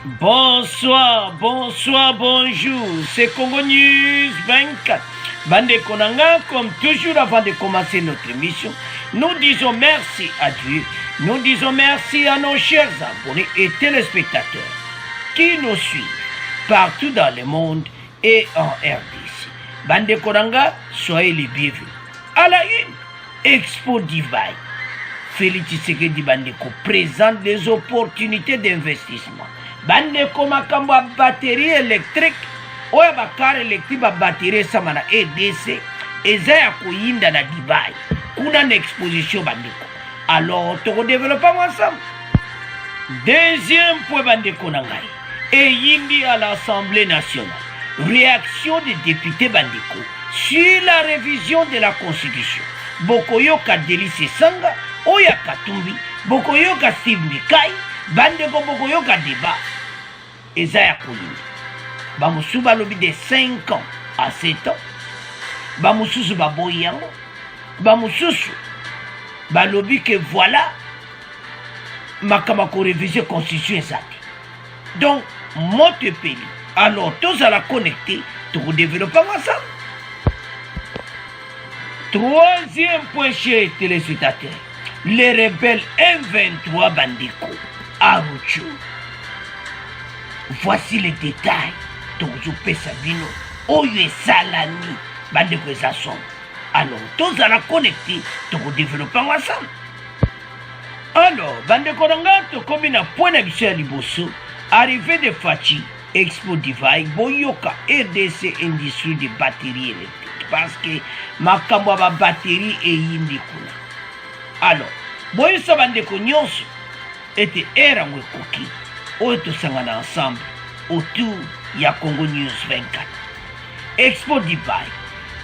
Bonsoir, bonjour, c'est Congo News 24. Bande Konanga, comme toujours avant de commencer notre émission, nous disons merci à Dieu, nous disons merci à nos chers abonnés et téléspectateurs qui nous suivent partout dans le monde et en RDC. Bande Konanga, soyez les bienvenus. À la une, Expo Dubaï. Félix Tshisekedi Bandeko présente les opportunités d'investissement. Bandeko makambo a batterie électrique, oya bakar électrique ba batterie sama na EDC, eza ya koyinda na Dubaï. Kuna na exposition bandeko. Alors, toko développer ensemble. Deuxième point bandeko nangai. Et yindi à l'Assemblée nationale. Réaction des députés bandeko sur la révision de la Constitution. Bokoyoka Delice Sanga, Oya Katumbi, Bokoyoka Steve Mikai, Bandeko Bokoyoka Débat. Ezaya Koulou. Bamusuba lobi de 5 ans à 7 ans. Bamususu Baboyango. Bamususu Balobi que voilà Makamako réviser Constitution ezati. Donc, mote pays. Alors, tous à la connecter, tout développer ensemble. Troisième point, chers téléspectateurs, les rebelles M23 Bandeko à Ruchou. Voici les détails. Tozope Sabino, Oye Salani, Bandeko et Zasson. Alors, tous à la connecter, tout développer ensemble. Alors, Bandeko Rangato, comme il a point d'habitude à Liboso, arrivée de Fachi, Expo Dubaï, Boyoka, RDC Industrie de batteries électriques. Parce que makambo ba batterie et yindi kuna. Alors, boyosa bandeko nyonso était era mwekoki. Oyo tosangana ensemble autour ya Congo News 24. Expo Dubaï.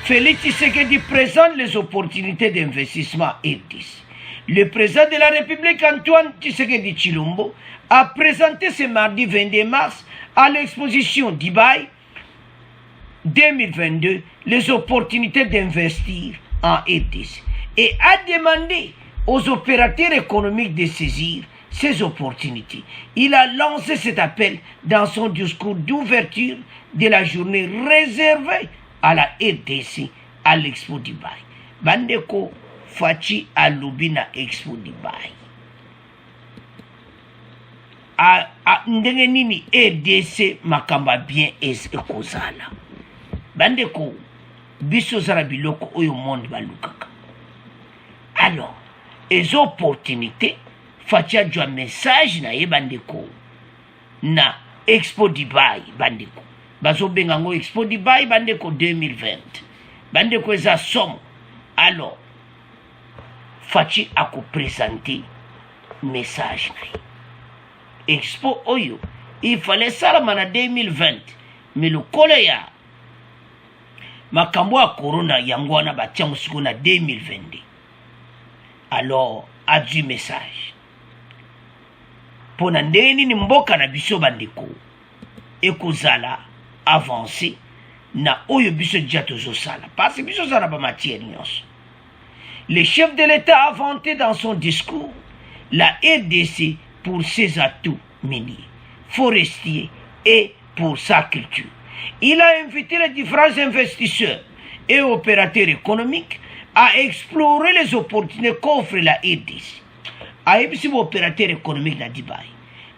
Félix Tshisekedi présente les opportunités d'investissement RDC. Le président de la République Antoine Tshisekedi Tshilombo a présenté ce mardi 22 mars à l'exposition Dubaï 2022 les opportunités d'investir en RDC et a demandé aux opérateurs économiques de saisir ces opportunités. Il a lancé cet appel dans son discours d'ouverture de la journée réservée à la RDC à l'Expo Dubaï. Bandeko Fachi Alubina Expo Dubaï. Ndenge nini RDC makamba bien ekozala. Bandeko biso zala biloko oyo monde balukaka. Alors, les opportunités fatia jwa message na ye bandeko na Expo Dubaï bandeko. Bazo bengango Expo Dubaï bandeko 2020. Bandeko eza somo. Alors, fachi ako présenter message na ye. Expo oyo, il fallait ça en 2020. Mais le collègue makambo ya corona yango wana batiango siko na 2022. Alors, a du message. Pona ndeni ni mboka na biso bandeko. Ekozala avancer na oyo biso dia tozosala. Parce que biso zala ba matière nyonso. Le chef de l'État a vanté dans son discours la RDC pour ses atouts miniers, forestiers et pour sa culture. Il a invité les différents investisseurs et opérateurs économiques à explorer les opportunités qu'offre la RDC. Aïbisi opérateur économique na Dubaï.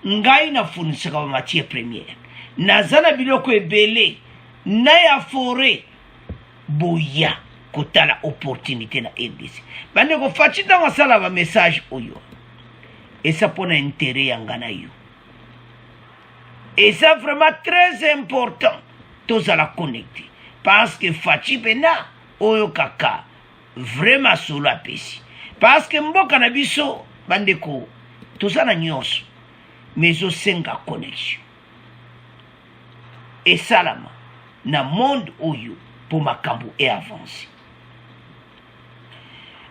Ngai na fournisseur de matières premières. Nazana biloko ebele na ya forêt boya kota la opportunité na RDC. Bande ko fachi dans sala ba message oyo. Et ça pour intérêt yangana yo. Et c'est vraiment très important. Tous à la connecter. Parce que Fachi Bena, Oyo Kaka, vraiment solo à pesi. Parce que Mboka Nabiso, Bandeko, tout ça na nyos, mais au senga connexion. Et salama, na monde Oyo, pour Makambo et avancer.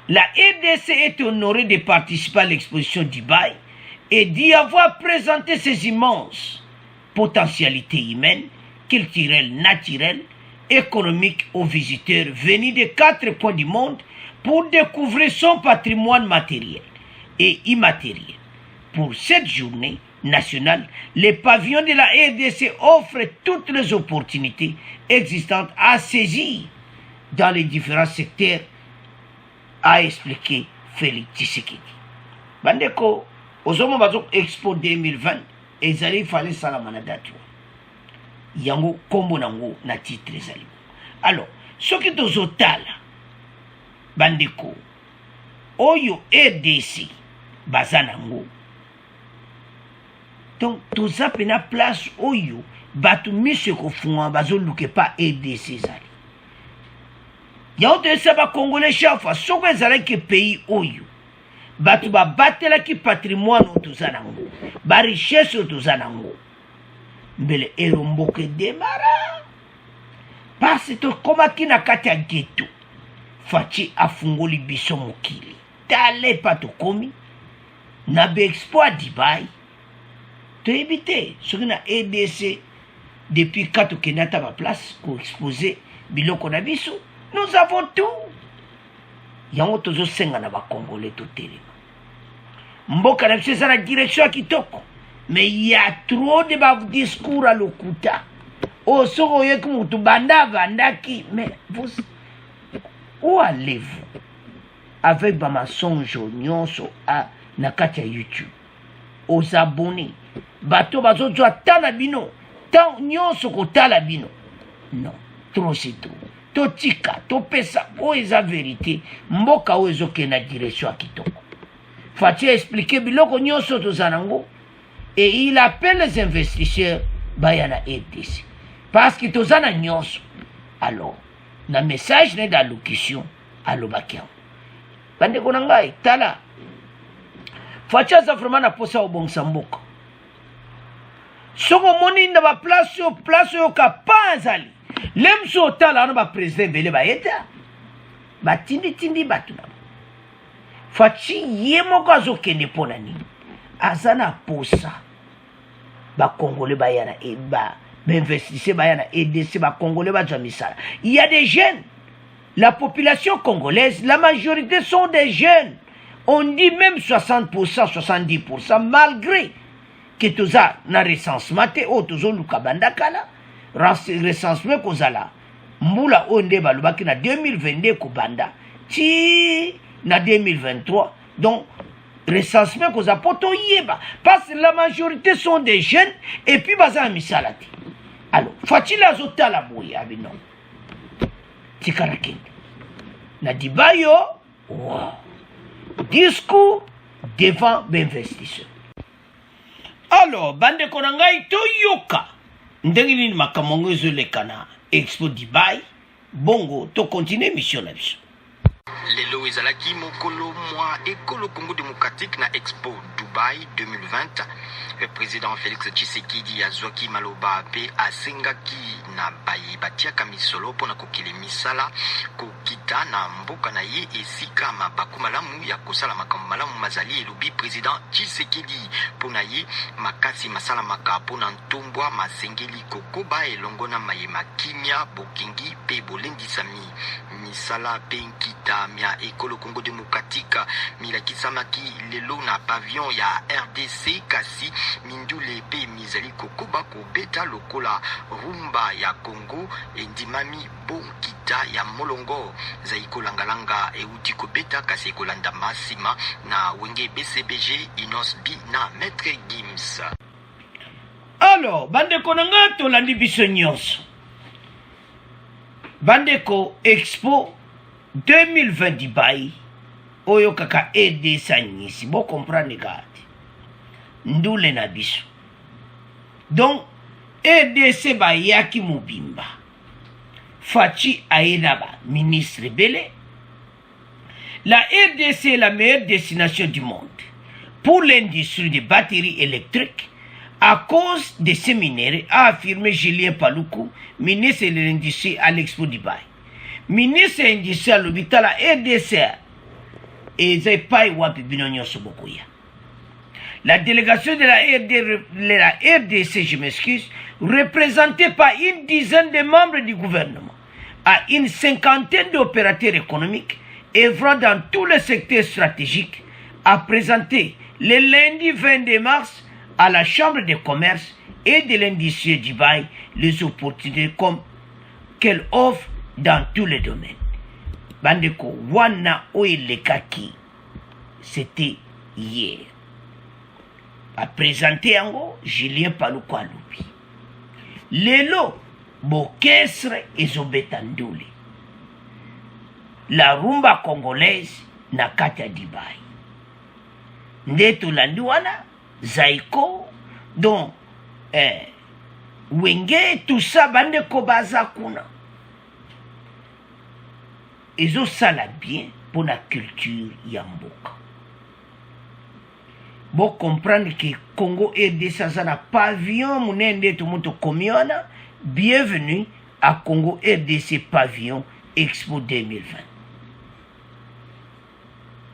La RDC est honorée de participer à l'exposition Dubaï et d'y avoir présenté ses immenses potentialités humaines, culturelles, naturelles, économiques aux visiteurs venus de 4 coins du monde pour découvrir son patrimoine matériel et immatériel. Pour cette journée, national, les pavillons de la RDC offrent toutes les opportunités existantes à saisir dans les différents secteurs, a expliqué Félix Tshisekedi. Bandeko, aux hommes bazo Expo 2020, ezali fallait salamana datu. Yango kombo nango na titre ezali. Alors, ce qui tozotala, bandeko, oyo RDC, bazanango. Donc, toza pena place oyo, batu mise kofunga bazo luke pa RDC zali. Yao te saba Congolais chafa, soko ezala ke pays oyo. Batu ba batela ki patrimoine otoza nango. Ba richesse otoza nango. Mbele eromboke demara. Parce to komaki na kati ya ghetto. Fachi afungoli biso mokili. Tale pato komi. Na be expo a Dubaï. To éviter. Soki na EDC depuis Kato Kenyatta ba place ko exposer biloko na biso. Nous avons tout. Yango tozo senga na ba Congolais to télé. Mboka na biso na direction ya kitoko. Mais il y a trop de discours à l'okuta. Oh, soko yek mutu banda bandaki. Mais vous, où allez-vous? Avec ba mensonge nyonso a nakati ya YouTube. Aux abonnés. Bato bazo zwa tana bino. Tan nyonso ko tala bino. Non, trop c'est trop. Totika, topesa, o eza vérité. Mboka o ezoke na direction ya kitoko. Fati expliquer biloko nyonso tozanango. Et il appelle les investisseurs bayana RDC. Parce que tozana nyonso. Alors, na message ne da locution alobakian. Bande konangai tala. Facha za vraiment na posa obongsa mboka. Soko moni na ba place yo kapazali. Lemso tala na ba président bele ba eta. Ba tindi batu na. Fachi yemoko azokende pona nini. Azana posa. Ba Congolais ba yana eba. Investisseurs ba yana EDC ba Congolais ba misala. Il y a des jeunes. La population congolaise, la majorité sont des jeunes. On dit même 60%, 70%, malgré que tout ça na recensement te o tozo lukabanda kala. Recensement kozala. Mbula onde balubaki na 2022 kubanda. Ti na 2023. Donc recensement koza poto yeba. Parce que la majorité sont des jeunes et puis baza misalati. Alors, faut-il azota la bouille abino. Tikarakende. Na dibayo, wow. Discours devant l'investisseur. Alors, bande konangai to yoka. Ndenge nini makamongo ezolekana Expo Dubaï. Bongo to continue mission na biso. Lelo ezalaki mokolo mwa ekolo Congo démocratique na Expo Dubaï 2020. Le président Félix Tshisekedi azwaki maloba pe asengaki na bayi batiaka misolo pona kokele misala kokita na mboka na ye esika mabaku malamu ya kosala makambo malamu mazali elobi président Tshisekedi pona ye makasi masala maka pona ntombwa masengeli kokoba elongo na mayema kimia bokingi pe bolendisami misala pe nkita mia ekolo Congo démocratique milakisamaki lelo na pavillon ya RDC kasi mindule pe mizali kokoba kobeta lokola rumba ya Congo endimami bonkita ya molongo zaiko langalanga euti kobeta kasi kolanda masima na wenge BCBG Inos B na Maître Gims. Alors, bandeko nanga tolandi biso nyonso. Bandeko Expo 2020 Dubaï oyo kaka ede sanyisi bo comprendre gati ndule na biso. Donc EDC ba yaki mubimba Fachi Aïnaba ministre Belé. La RDC est la meilleure destination du monde pour l'industrie des batteries électriques à cause de ces minéraux, a affirmé Julien Paluku, ministre de l'Industrie à l'Expo Dubaï. Ministre de l'Industrie à l'hôpital la RDC et Zepai Wapibinonyo Sobokoya. La délégation de la RDC, je m'excuse, représentée par une dizaine de membres du gouvernement, à une cinquantaine d'opérateurs économiques œuvrant dans tous les secteurs stratégiques, a présenté le lundi 22 mars à la Chambre de commerce et de l'industrie du bail les opportunités comme qu'elle offre dans tous les domaines. Bandeko, wana oilekaki, c'était hier. A présenté yango Julien Paluku alobi. Lelo bokesre ezobeta ndule. La rumba congolaise na kati ya Dubai. Ndeto landi wana Zaiko donc Wenge tout ça bandeko baza kuna. Ezo sala bien pour la culture ya mboka. Bon comprendre que Congo RDC na pavillon munende tout monde komiona. Bienvenue à Congo RDC pavillon Expo 2020.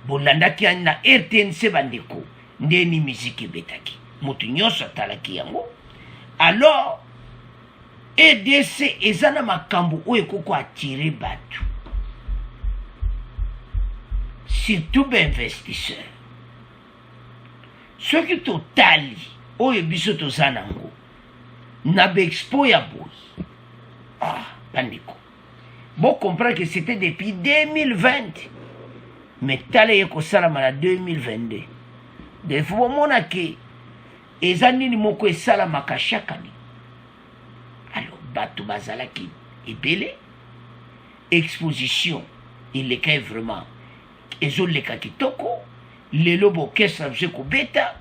Bolanda ki na RTNC bandeko ndeni musique betaki. Mutu nyonso talaki yango. Alors RDC ezana makambo oyo ekoko attirer batu. Surtout investisseurs. Ceux qui totali oyo biso tozanango na expo ya boy. Bandeko. Bon comprendre que c'était depuis 2020. Mais tale yeko salama na 2022. De faut mona ke ezanini moko esalama ka chaque année. Alors batu bazalaki ebele exposition il est vraiment ezoleka kitoko lelo bokesa mseko beta.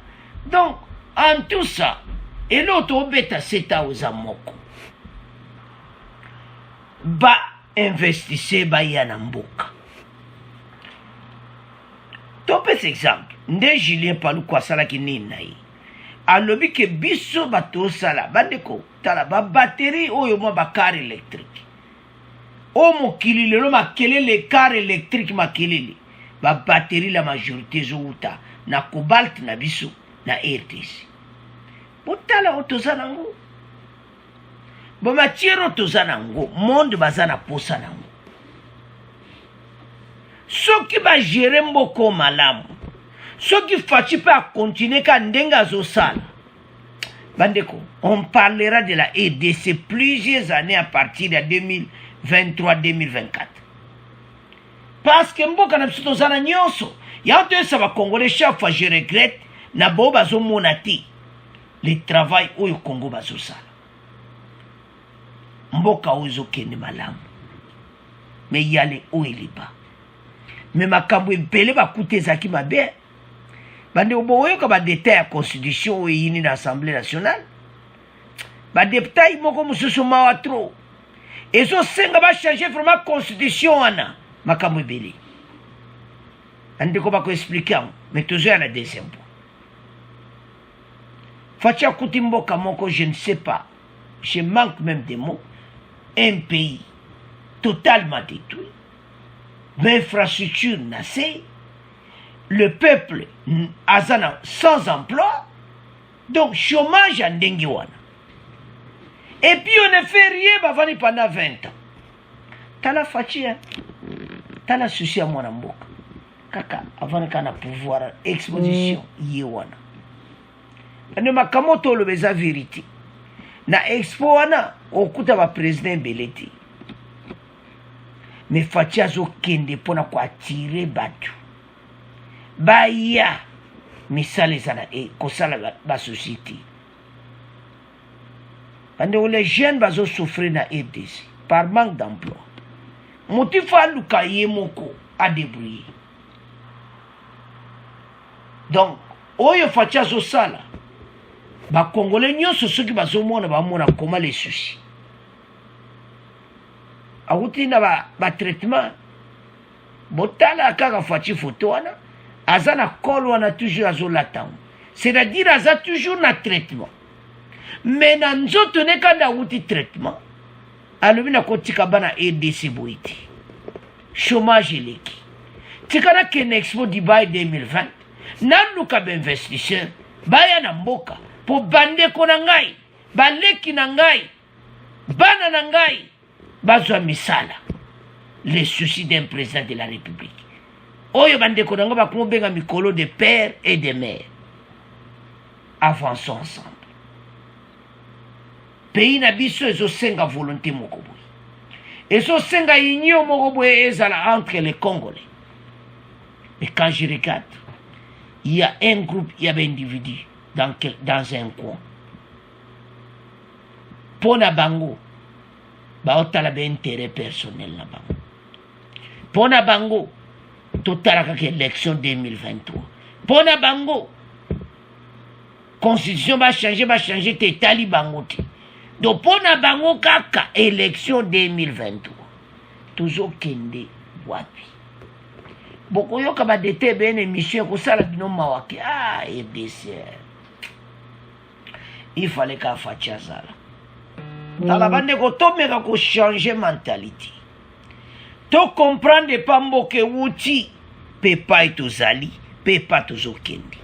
Donc en tout ça et l'autre beta c'est à aux amoko ba investissez ba yana mboka. Topes exemple nde Julien Paluku asalaki nini na ye alobi ke biso bato sala bandeko tala ba batterie oyo mo ba car électrique o mokili lelo makelele car électrique makelele ba batterie la majorité zouta na cobalt na biso na RTC botala otozanango bo matière otozanango monde bazana posa nango. Ceux qui va gérer mboko malamu, ceux qui font pas continuer qu'à ndenga zosala. Bandeko, on parlera de la RDC plusieurs années à partir de 2023-2024. Parce que mboka na biso zana nyonso, ya to ça va congolais chaque fois je regrette na bo bazo monati le travail au Congo bazosala. Mboka ozo kende malamu. Mais yale o eliba. Mais makambo ebele bakute zaki mabe bande oboyo ka ba détail ya constitution yini na assemblée nationale ba député moko mususu mawa trop ezo senga ba changer vraiment constitution wana makambo ebele ande ko ba ko expliquer mais toujours na deuxième point facha kutimboka moko je ne sais pas je manque même des mots un pays totalement détruit. L'infrastructure nassée, le peuple azana sans emploi, donc chômage en dengiwana. Et puis on ne fait rien pendant 20 ans. Tala fachi, tala souci à mon amboka. Kaka, avant qu'on a pouvoir exposition yewana. Ne makamoto le beza vérité. Na expo wana okuta ba président Beleti. Mais fatia zo kende pona ko attirer batu baya misale sana ko sala ba société pendant les jeunes bazo souffrir na RDC par manque d'emploi motifa lukaye moko a débrouiller donc oyo fatia zo sala ba congolais nyonso soki bazo mona ba mona comment les soucis Aouti na ba traitement botala kaka fachi photo wana azana kolo wana toujours azolata c'est-à-dire aza toujours na traitement mais na nzoto ne kanda outi traitement alobi na kotika bana RDC boiti chômage eleki tikana ken expo Dubai 2020 naluka ba investisseur baya na mboka po bande kona ngai baleki na ngai bana na ngai bazwa misala les soucis d'un président de la République. Oyo bande konanga ba kubenga mikolo de père et de mère. avançons ensemble. Pays na biso ezosenga volonté moko boye, ezosenga union moko boye ezala entre les Congolais. Mais quand je regarde, il y a un groupe, il y a un individu dans un coin. Pona bango, baotala be intérêt personnel na bango. Pona bango, totalaka ke élection 2023. Pona bango, constitution va changer te tali bango te. Donc pona bango kaka élection 2023. Toujours kende wapi. Boko yoka ba dete ben émission ko sala bino mawaki. Ah, RDC. Il fallait qu'à fatia zala. Dans la bande ko tomeka ko changer mentalité. To comprendre pas mboke wuti pepa etozali, pepa tozokende.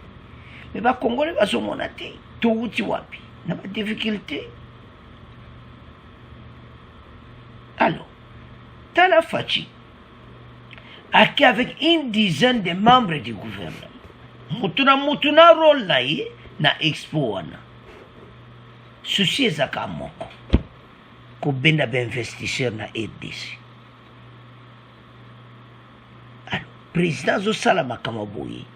Mais ba Congolais ba so monate, to wuti wapi. Na ba difficulté. Alors, Tala Fachi, qui avec une dizaine de membres du gouvernement, mutuna rôle na expo wana. Souci ezaka moko. Ko benda ba investisseur na RDC. Alors, président zo sala makama boye.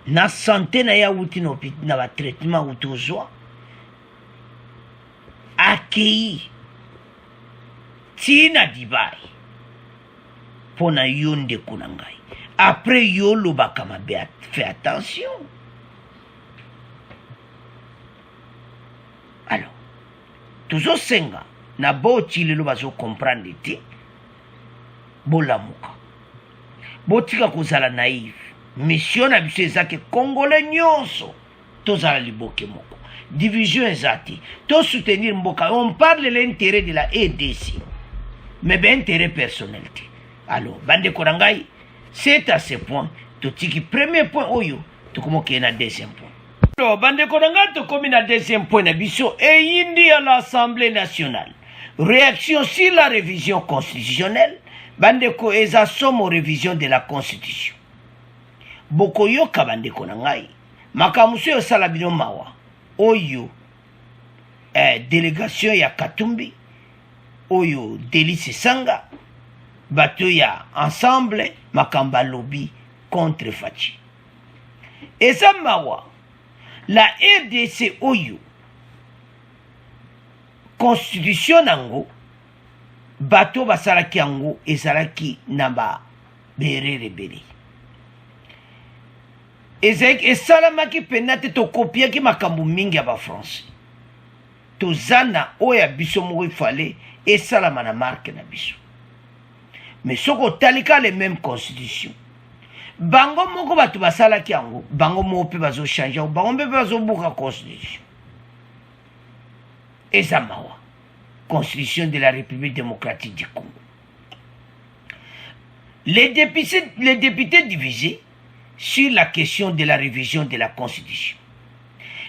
Na santé na ya wuti na ba traitement utozwa. Accueilli Tina Dibai pona yonde kunangai. Après yolo bakama beat, fais attention. Alors, toujours senga na boti lelo bazo comprendre ti bolamuka. Botika kozala naïf. Mission na biso ezake Congolais nyonso tozala liboke moko. Division ezati. To soutenir mboka. On parle de l'intérêt de la RDC. Mais ben intérêt personnel. Alors, bande korangai, c'est à ce point. Tout qui premier point oyo, tout comme qu'il y a deuxième point. Alors, bande korangai, tout comme il y a deuxième point nabiso et indi à l'Assemblée nationale. Réaction sur la révision constitutionnelle. Bande ko eza somme révision de la Constitution. Boko yoka bande korangai. Makamuso yo salabino mawa. Oyo délégation ya Katumbi. Oyo Délice Sanga, bato ya ensemble makamba lobby contre Fachi. Et ça mawa, la RDC oyo constitution nango bato basalaki yango ezalaki namba berere bere. Esalamaki penate to kopiaki makambu mingi ya ba France. Tozana oya biso moko fallait et ça la marque na biso. Mais soko talika les mêmes constitutions. Bango moko batu basala ki yango, bango moko pe bazo changer, bango pe bazo buka constitution. Et ça mawa. Constitution de la République démocratique du Congo. Les députés divisés sur la question de la révision de la Constitution.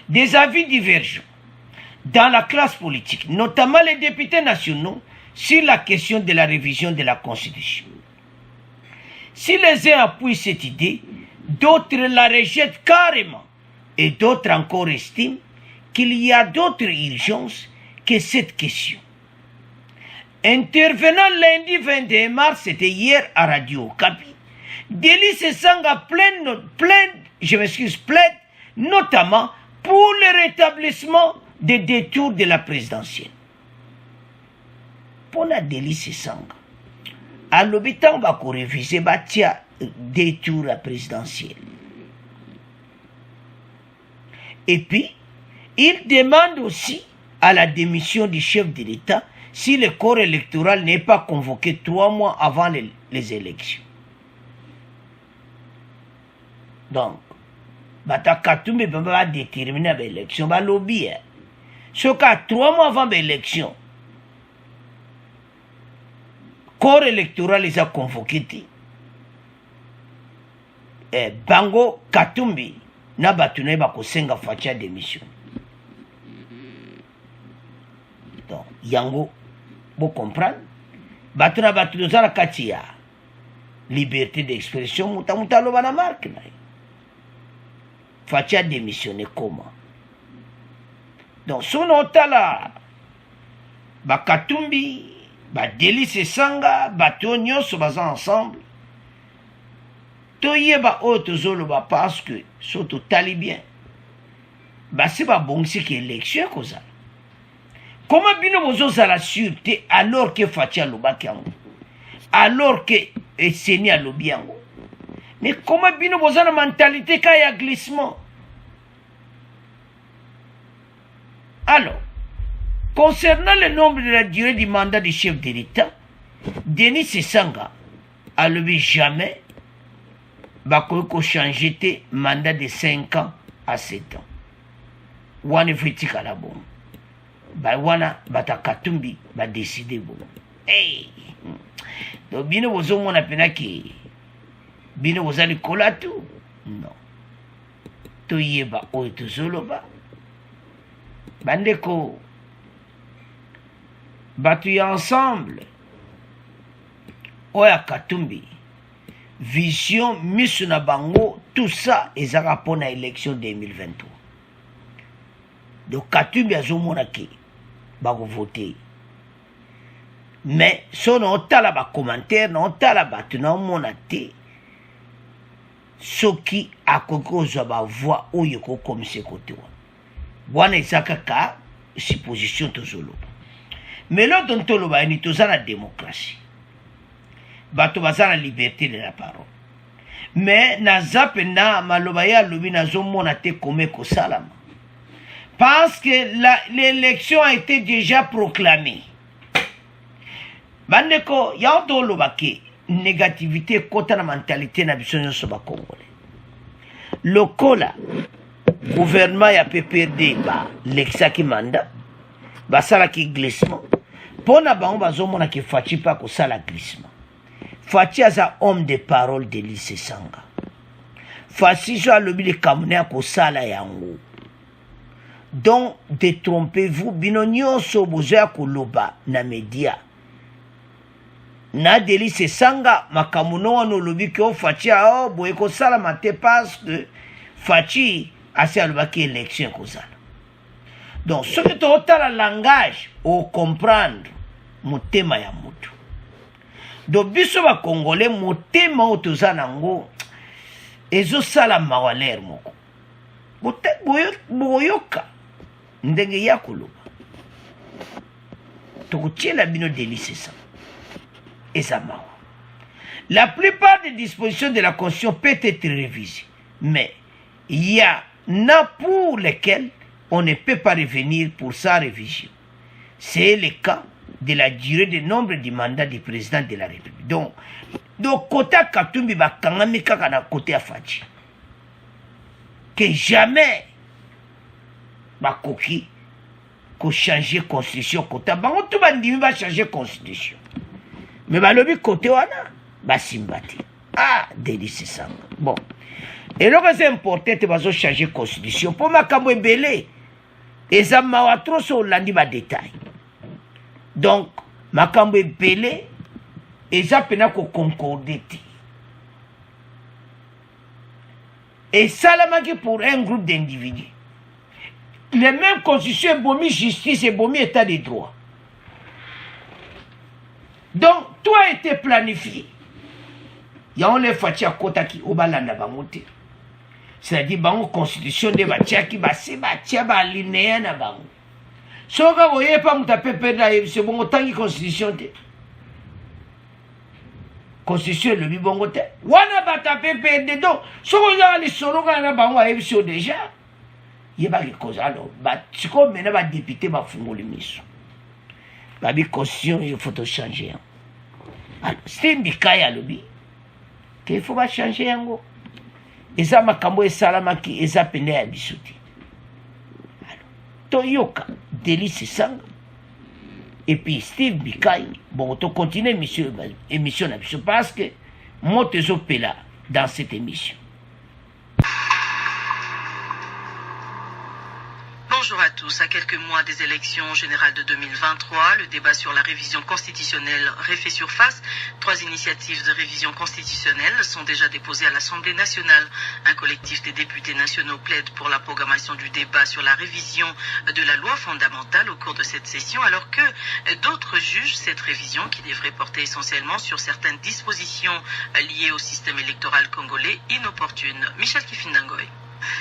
Des avis divergents dans la classe politique, notamment les députés nationaux, sur la question de la révision de la Constitution. Si les uns appuient cette idée, d'autres la rejettent carrément, et d'autres encore estiment qu'il y a d'autres urgences que cette question. Intervenant lundi 21 mars, c'était hier à Radio Okapi, Délice Sanga plaide, notamment pour le rétablissement des détours de la présidentielle. Pour la Délice Sanga, à l'hôpital, on va réviser batia détour la présidentielle. Et puis, il demande aussi à la démission du chef de l'État si le corps électoral n'est pas convoqué 3 mois avant les élections. Donc, Katumbi va déterminer l'élection, va lobby. Ce cas, 3 mois avant l'élection, corps électoral les a convoqués. Bango Katumbi n'a battu pas senga facha démission. Donc, Yango, vous comprenez? Batuna la katia. Liberté d'expression, muta lo bana marque. Fachi a démissionné comment? Donc son otala Bakatumbi Délice Sanga bato nyonso baza ensemble toyeba oyo tozoloba parce que so totali bien basi babongisi ke élection ekozala. Comment bino bozozala sur te alors que Fachi alobaki yango, alors que Eseni alobi yango? Mais comment bino boza na mentalité ka ya glissement? Alors, concernant le nombre de la durée du mandat du chef de l'État, Denis Sesanga a levé jamais Bakoyoko changer te mandat de 5 ans à 7 ans. Wane vitika la bon. Wana batakatumbi ba décider bon. Hey! Donc bino bozo mona penaki bino bozali kola tout? Non. Toyeba oyo tozoloba. Bandeko batu ya ensemble oya Katumbi vision misu na bango tout ça ezaka pona élection 2023. Donc Katumbi azomona ke bako voter. Mais son otala ba commentaire na otala batu na omona te soki akokozwa ba voix oyo ko komse kote wa. Wana ezaka ka supposition tozoloba. Mais là dont toloba ni tozana démocratie. Bato bazana liberté de la parole. Mais na zapena maloba ya lobi na zomona te komeko salama. Parce que l'élection a été déjà proclamée. Bandeko ya toloba ke négativité kota na mentalité na biso nyonso ba Congolais. Lokola gouvernement ya PPRD l'exaki mandat basala ki glissement pona bango bazomona ki Fachi pa ko sala glissement. Fachi aza homme de parole de Delis Sanga. Fachi so alobi le kamune ko sala yango. Donc détrompez-vous bino nyonso bozoya koloba na media. Na Delis Sanga makamuno wana lobi ki o Fachi a boye ko sala mate parce que Fachi assez alobaki élection kozala. Donc ce que tu as le langage au comprendre motema ya mutu. Donc biso ba Congolais motema o tozana ngo ezo sala mawaler moko. Boyoka ndenge ya koloba. Tokotiela bino Delis ça. Et ça mawa. La plupart des dispositions de la Constitution peuvent être révisées, mais il y a pour lesquels on ne peut pas revenir pour sa révision. C'est le cas de la durée de nombre du mandat du président de la République. Donc côté Katumbi bakangami kaka na côté à Fachi. Que jamais bakoki ko changer constitution côté bango tout bandimi ba changer constitution. Mais balobi côté wana basimbati. Ah, Delis Sanga. Bon. Et là, c'est important de changer la constitution. Pour ma kamwe belé, et ça m'a trop sur l'andi ma détail. Donc, ma kamwe belé, et ça peut pas concorder. Et ça, là, pour un groupe d'individus. Les mêmes constitutions, bomi justice et bomi état de droit. Donc, tout a été planifié. Il y a un Fachi à Kota qui obalanda bamote. C'est-à-dire bango constitution de batiaki basi batia ba alinéa na bango. Soka voye pa mutape peda c'est bongo tangi constitution te. Constitution le bongo te. Wana batape pede donc soko ya li soroka na bango a ebisio déjà. Yeba ki cause alors ba tiko mena ba député ba fungoli miso. Ba bi constitution il faut changer. Alors c'est mbikaya lobi. Il faut pas changer yango. Eza makambo esalamaki eza pene ya bisuti. Toyoka Delis Sanga et puis Steve Bikai. Bon, on continue émission parce que moi te là dans cette émission. Bonjour Bonjour à tous. À quelques mois des élections générales de 2023, le débat sur la révision constitutionnelle refait surface. 3 initiatives de révision constitutionnelle sont déjà déposées à l'Assemblée nationale. Un collectif des députés nationaux plaide pour la programmation du débat sur la révision de la loi fondamentale au cours de cette session, alors que d'autres jugent cette révision, qui devrait porter essentiellement sur certaines dispositions liées au système électoral congolais, inopportune. Michel Kifindangoy.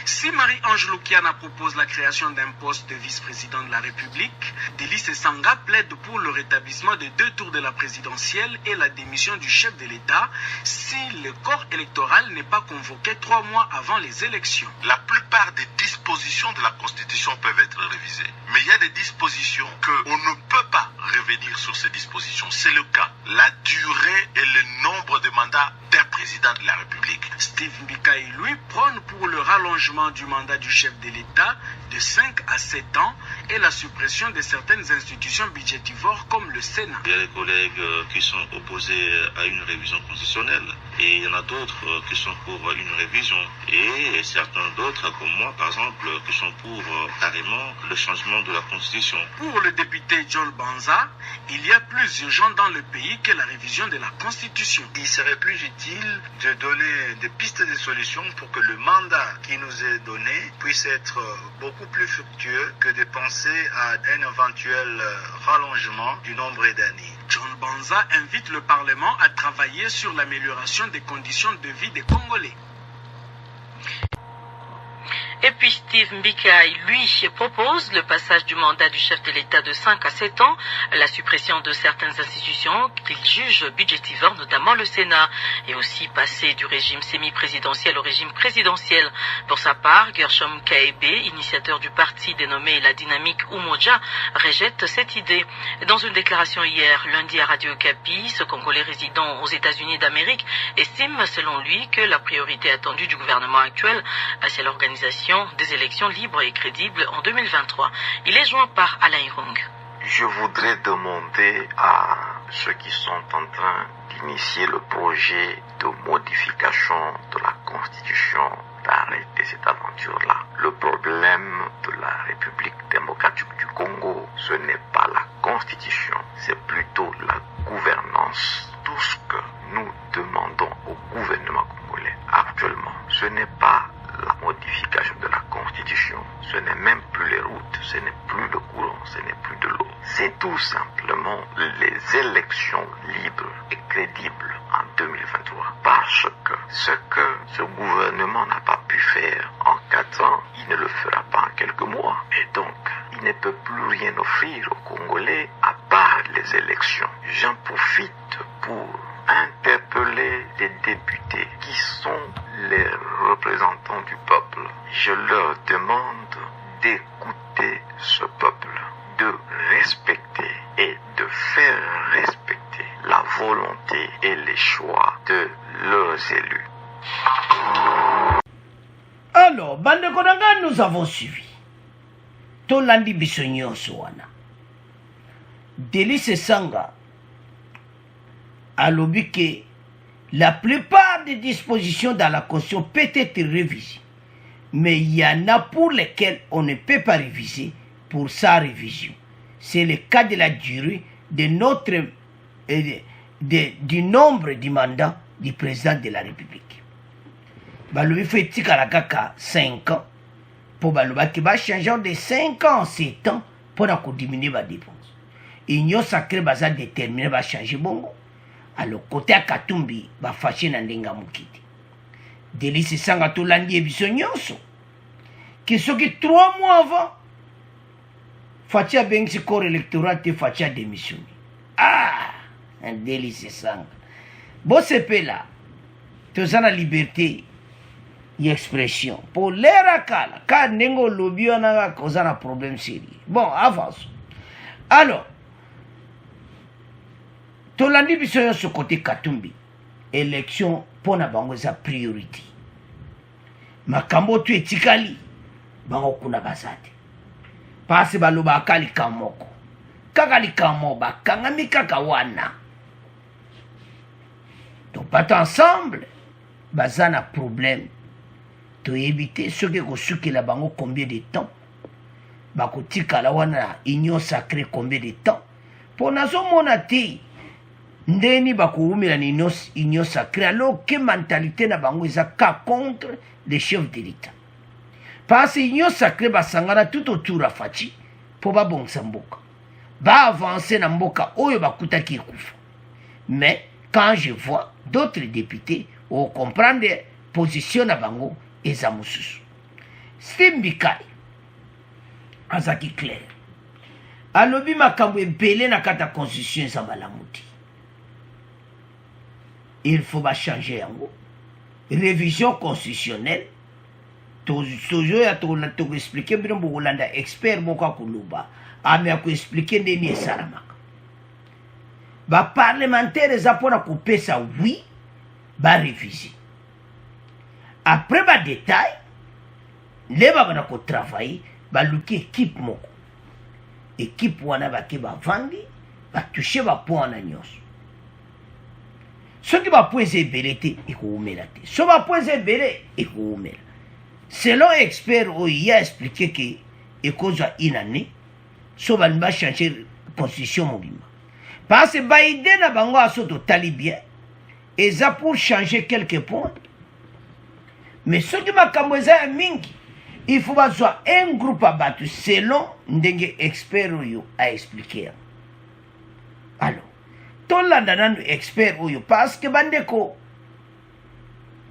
Si Marie-Ange Lukiana propose la création d'un poste de vice-président de la République, Délice Sanga plaide pour le rétablissement des 2 tours de la présidentielle et la démission du chef de l'État si le corps électoral n'est pas convoqué 3 mois avant les élections. La plupart des dispositions de la Constitution peuvent être révisées. Mais il y a des dispositions qu'on ne peut pas revenir sur ces dispositions. C'est le cas. La durée et le nombre de mandats d'un président de la République. Steve Mbika, lui, prône pour le rallongement du mandat du chef de l'État de 5 à 7 ans et la suppression de certaines institutions budgétivores comme le Sénat. Il y a des collègues qui sont opposés à une révision constitutionnelle et il y en a d'autres qui sont pour une révision et certains d'autres, comme moi par exemple, qui sont pour carrément le changement de la Constitution. Pour le député John Banza, il y a plus urgent dans le pays que la révision de la Constitution. Il serait plus utile de donner des pistes de solutions pour que le mandat qui nous est donné puisse être beaucoup plus fructueux que de penser à un éventuel rallongement du nombre d'années. John Banza invite le Parlement à travailler sur l'amélioration des conditions de vie des Congolais. Et puis Steve Mbika, lui, propose le passage du mandat du chef de l'État de 5 à 7 ans, la suppression de certaines institutions qu'il juge budgétivores, notamment le Sénat, et aussi passer du régime semi-présidentiel au régime présidentiel. Pour sa part, Gershom Kaebe, initiateur du parti dénommé La Dynamique Umoja, rejette cette idée. Dans une déclaration hier, lundi à Radio Okapi, ce Congolais résidant aux États-Unis d'Amérique estime, selon lui, que la priorité attendue du gouvernement actuel, c'est l'organisation des élections libres et crédibles en 2023. Il est joint par Alain Irung. Je voudrais demander à ceux qui sont en train d'initier le projet de modification de la Constitution d'arrêter cette aventure-là. Le problème de la République démocratique du Congo, ce n'est pas la Constitution, c'est plutôt la gouvernance. Tout ce que nous demandons au gouvernement congolais actuellement, ce n'est pas la modification de la Constitution, ce n'est même plus les routes, ce n'est plus le courant, ce n'est plus de l'eau. C'est tout simplement les élections libres et crédibles en 2023. Parce que ce que ce gouvernement n'a pas pu faire en 4 ans, il ne le fera pas en quelques mois. Et donc, il ne peut plus rien offrir aux Congolais à part les élections. J'en profite pour interpeller les députés qui sont les représentants du peuple. Je leur demande d'écouter ce peuple, de respecter et de faire respecter la volonté et les choix de leurs élus. Alors, Bande Kodanga, nous avons suivi. Tolandi Bissonyo Soana. Délice Sanga a lobby que la plupart des dispositions dans la Constitution peuvent être révisées. Mais il y en a pour lesquelles on ne peut pas réviser pour sa révision. C'est le cas de la durée de du nombre de mandats du président de la République. Balobi fait 5 ans. Pour Baloba qui va changer de 5 ans en 7 ans pour diminuer la dépense. Union sacrée va déterminer va changer bongo. Alors côté à Katumbi va fâcher na ndenga mukiti. Délice Sanga Tolandi et Bissonyonso. Qui sont que 3 mois avant, Fatia Bengsi corps électoral te Fatia démissionné. Ah, un Délice Sanga. Bon c'est là. Tu as la liberté d'expression. Pour l'air à Kala, car Nengo lobby on a causé un problème sérieux. Bon, avance. Alors, Tolandi Bissonyo sur côté Katumbi, élection pour na bango za priorité. Makambo tu etikali, bango kuna basate. Pasi baloba akali kamoko. Kakali kamoba, kangami kakawana. Donc, pas ensemble, bazana problème. To éviter ce que la bango combien de temps. bakotikala wana union sacrée combien de temps po nazomona te ndeni bakoumela ni union sacrée alors que mentalité na bango eza ka contre les chefs de l'État parce que union sacrée basangana tout autour ya faci po babongisa mboka baavancer na mboka oyo bakutaki ekufa. Mais quand je vois d'autres députés au comprendre position na bango eza mosusu. Steve Mbikai azaki clair alobi makambo ebele na kata constitution eza malamu te. Il faut changer yango révision constitutionnelle toujours ya to expliquer bino bokolanda expert moko akoluba ame akoexplike ndeni esalamaka baparlementaire eza mpona kopesa oui barévise après badetail nde babana kotravaille baluki équipe moko équipe wana bake bavandi batushe bapoint wana nyonso soki bapoint eza ebele te ekoumela te so bapoint eza ebele ekoumela selon expert oyo ye a expliqué ke ekozwa une année so balingi bachange constitution mobimba parce que baide na bango aso totali bien eza pour changer quelques points mais soki makambo eza ya mingi il faut bazwa un groupe ya bato selon ndenge expert oyo a expliqué. Alors tolanda nanu expert oyo parce que bandeko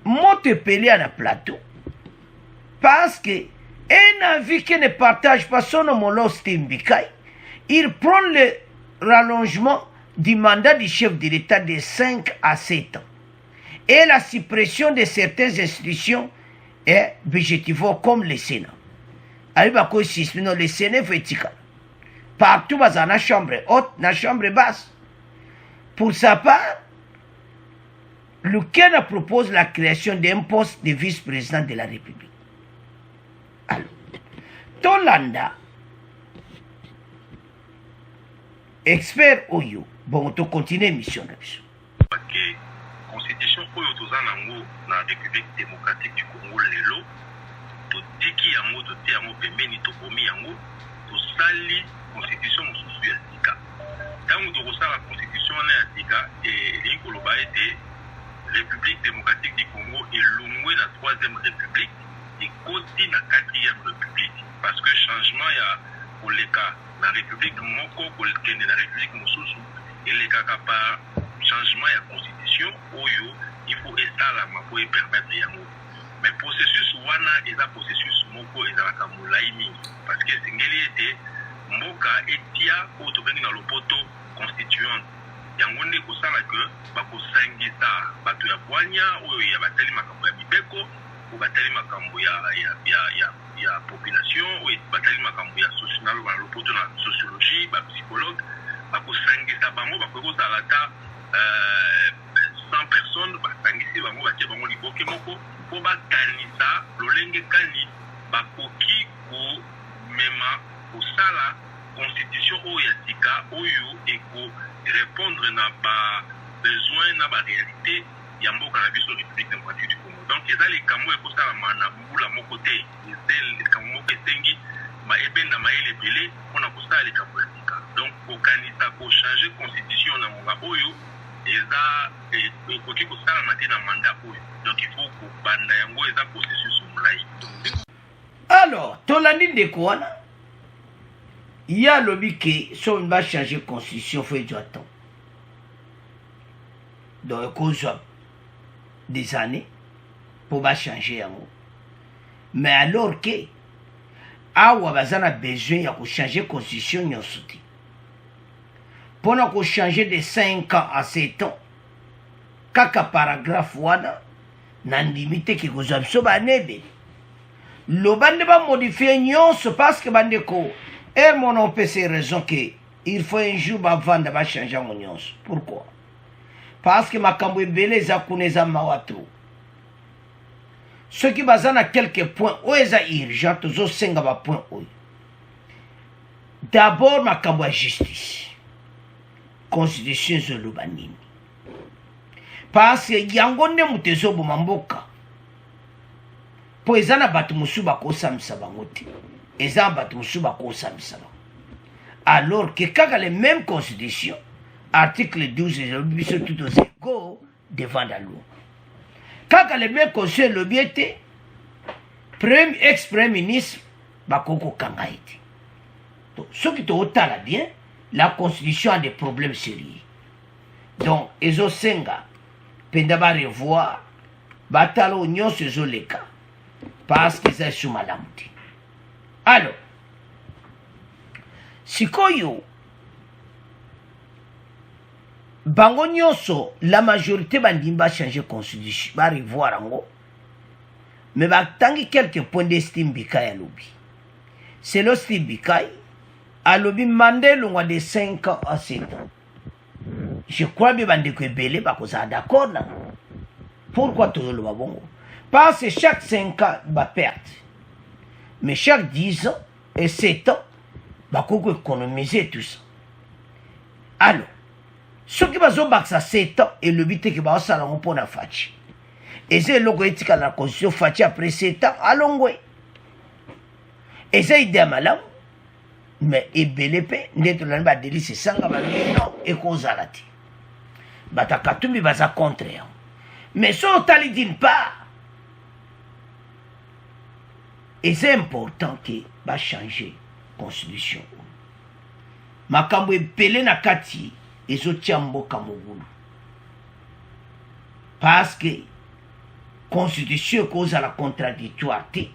moto epeli na plateau parce que un avis qui ne partage pas son homologue Steve Mbikai, il prend le rallongement du mandat du chef de l'État de 5 à 7 ans et la suppression de certaines institutions et budgétivores comme le Sénat. Le Sénat fait partout dans la chambre haute, dans la chambre basse. Pour sa part, lequel propose la création d'un poste de vice-président de la République. Alors, Tolanda, expert Oyo, bon, on continue mission. Parce que la constitution Oyo Tozanango, dans la République démocratique du Congo, lelo, to tiki yango, to te yango, pemeni, to komi yango, to sali constitution mosusu ya tika. Tango to kosa la constitution na ya tika, et l'inko loba ete République démocratique du Congo est l'ongwe la 3e République. Et côté la 4e République. Parce que changement il y a pour les cas la République Moko, pour la République Moussousou, et les cas par changement il y a constitution, il faut estaler pour permettre yango. Mais processus wana et la processus Moko et la Kamulaimi. Parce que c'est était Moka et Tia pour venir dans le poteau constituant. Yango ne kosala que bakosangisa bato ya bwanya oyo ya batali makambo ya mibeko ou batali makambo ya population ou batali makambo ya social ba lopoto na sociologie ba psychologue bakosangisa bango bakozala ta 100 personnes basangisi bango batie bango liboke moko po bakanisa lolenge kani bakoki ko mema kosala constitution oyo ya tika oyo eko répondre na ba besoin na ba réalité ya mboka na biso République démocratique du Congo. Donc eza les kamo e kosala mana mbula moko te les kamo moko esengi ba ebenda maele belé pona kosala les kamo ya tika. Donc kokanisa ko changer constitution na monga oyo eza ekoki kosala mate na mandat oyo. Donc il faut ko banda yango eza processus molai. Alors tolandi ndeko wana il y a le biquet, si on va changer la constitution, il faut du temps. Donc, il y a des années pour changer. Mais alors que, on a besoin de changer la constitution, pour changer de 5 ans à 7 ans, kaka paragraphe wana, nan limite qui vous absorbe à nebe. Le bande va modifier nyonso parce que bande ko. Et mon peut ces raisons qu'il faut un jour avant de changer mon nyons. Pourquoi? Parce que ma cambo est belé za kuneza mawatro. Ce qui basent à quelques points où est urgent, tous aux 5 points où. D'abord ma cambo est justice. Constitution de l'Ubanini. Parce que yangonde mutezo bomamboka. Po ezana batu musuba ko samisa bangote. eza bato mosusu bakosambisa bango alors que kaka les mêmes constitutions article 12 elobi biso tout aux égaux devant la loi kaka les mêmes constitutions elobi ete ex-premier ministre bakoki kokanga ye te soki tootala bien la constitution a des problèmes sérieux donc ezosenga mpenza barevoir batala oyo nyonso ezoleka parce que eza esu malamu te alors sikoyo bango nyonso la majorité bandimi bachange constitution barevoir yango mais batangi quelques points d'estime bikai alobi selo style bikai alobi manda elongwa de 5 ans à 7 ans je crois bien bandeko ebele bakozala d'accord na pourquoi tozoloba bongo parce que chaque 5 ans baperte mais chaque 10 ans et 7 ans bakoki économiser tout ça alors soki bazobakisa 7 ans elobi teke baosala yango mpo na faci eza eloko etikala na constitution faci après 7 ans alongwe eza ide ya malamu mais ebele mpe nde tolani badelise esanga balobi non ekozala te bato ya katumbi baza contre yango mais so otali d'une part eza important ke bachange constitution makambo ebele na kati ezotia mboka mobulu parce que constitution ekozala contradictoire te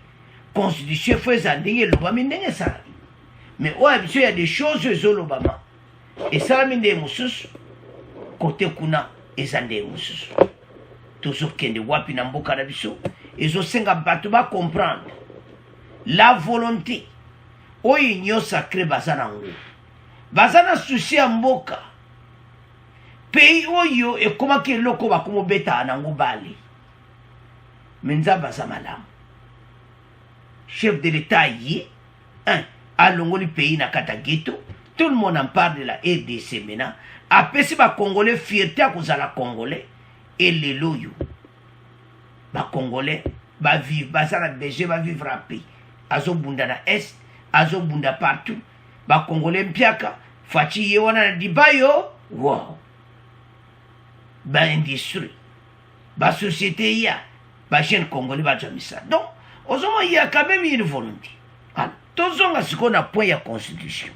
constitution fo eza ndenge elobami ndenge esalami mais oyo biso ya des choses ezolobama esalami ndenge mosusu kote kuna eza ndenge mosusu tozokende wapi na mboka na biso ezosenga bato bacomprendre la volonté oyo union sacré baza nango baza na susi ya mboka pays oyo ekomaki eloko bakomobeta nango bale me nzambe aza malamu chef de l'état ye alongoli pays na kata ghetto tout le monde en parle de la RDC maintenant apesi bacongolais fierté akozala congolais et lelo oyo bacongolais bavivre baza na DG bavivre en pays azobunda na est azobunda partout bacongolais mpiaka faci ye wana na dibayo wow baindustrie basociété ya bajeune congolais bajamisa donc ozoma il y a quand même une volonté alors tozonga sikoyo na point ya constitution